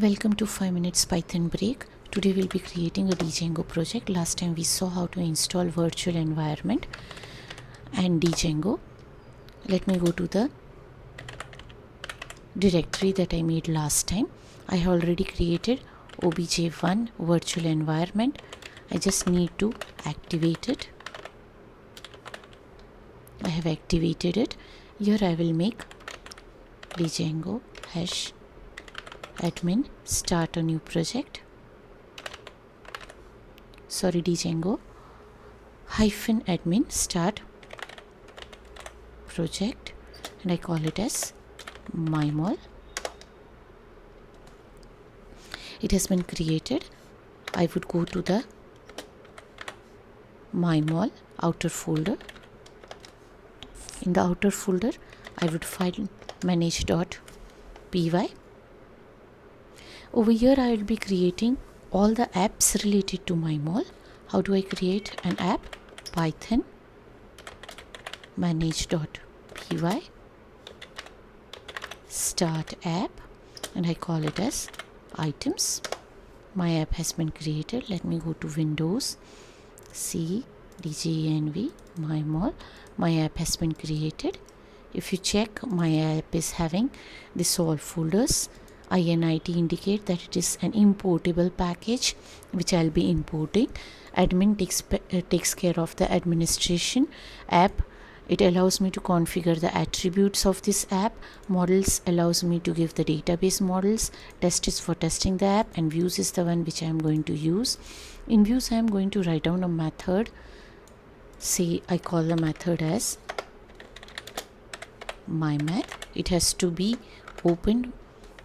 Welcome to 5 minutes Python break. Today we'll be creating a Django project. Last time we saw how to install virtual environment and Django. Let me go to the directory that I made last time. I have already created obj1 virtual environment. I just need to activate it. I have activated it. Here I will make Django hash admin start a new project. Django hyphen admin start project, and I call it as mymol. It has been created. I would go to the mymol outer folder. In the outer folder I would find manage.py. Over here I will be creating all the apps related to mymol. How do I create an app? Python manage.py start app, and I call it as items. My app has been created. Let me go to Windows, C DJENV mymol. My app has been created. If you check, my app is having this all folders. INIT indicate that it is an importable package which I'll be importing. Admin takes care of the administration. App, it allows me to configure the attributes of this app. Models allows me to give the database models. Test is for testing the app, and views is the one which I am going to use. In views I am going to write down a method. Say I call the method as mymath. It has to be opened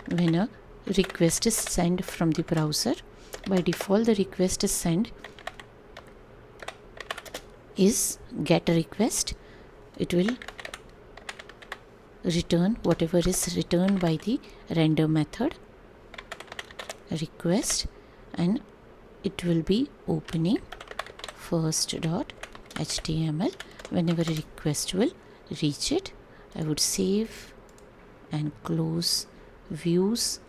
when a request is sent from the browser. By default the request is sent is get request. It will return whatever is returned by the render method request, and it will be opening first.html. whenever a request will reach it, I would save and close views.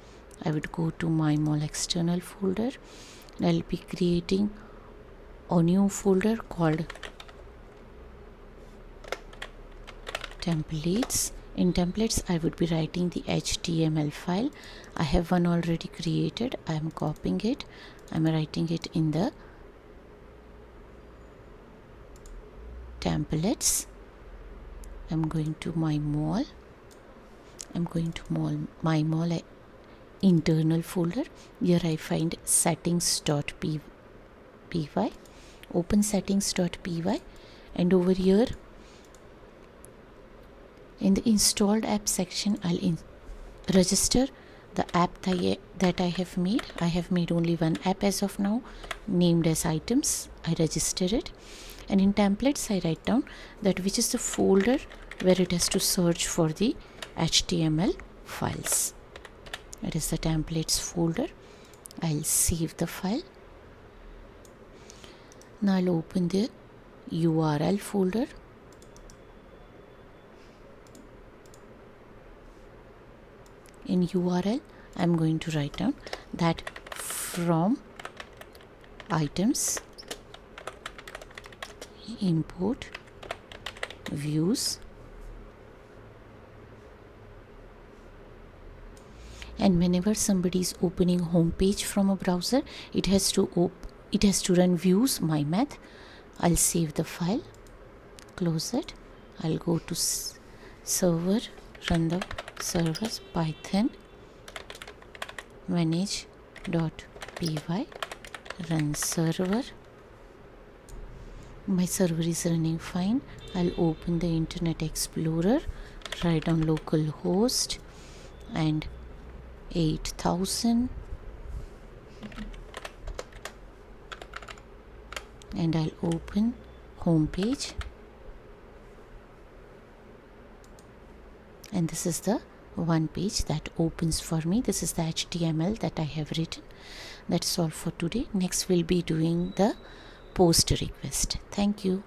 I would go to mymol external folder, and I'll be creating a new folder called templates. In templates I would be writing the HTML file. I have one already created. I am copying it. I am writing it in the templates. I'm going to mymol. I'm going to mymol internal folder. Here I find settings.py. Open settings.py, and over here in the installed app section I'll register the app that I have made. I have made only one app as of now, named as items. I register it, and in templates I write down that which is the folder where it has to search for the HTML files. It is the templates folder. I'll save the file. Now I'll open the URL folder. In URL I'm going to write down that from items import views, and whenever somebody is opening home page from a browser, it has to run views mymath. I'll save the file, close it. I'll go to server, run the servers, python manage.py run server. My server is running fine. I'll open the Internet Explorer, write down localhost and 8000, and I'll open home page, and this is the one page that opens for me. This is the HTML that I have written. That's all for today. Next we'll be doing the post request. Thank you.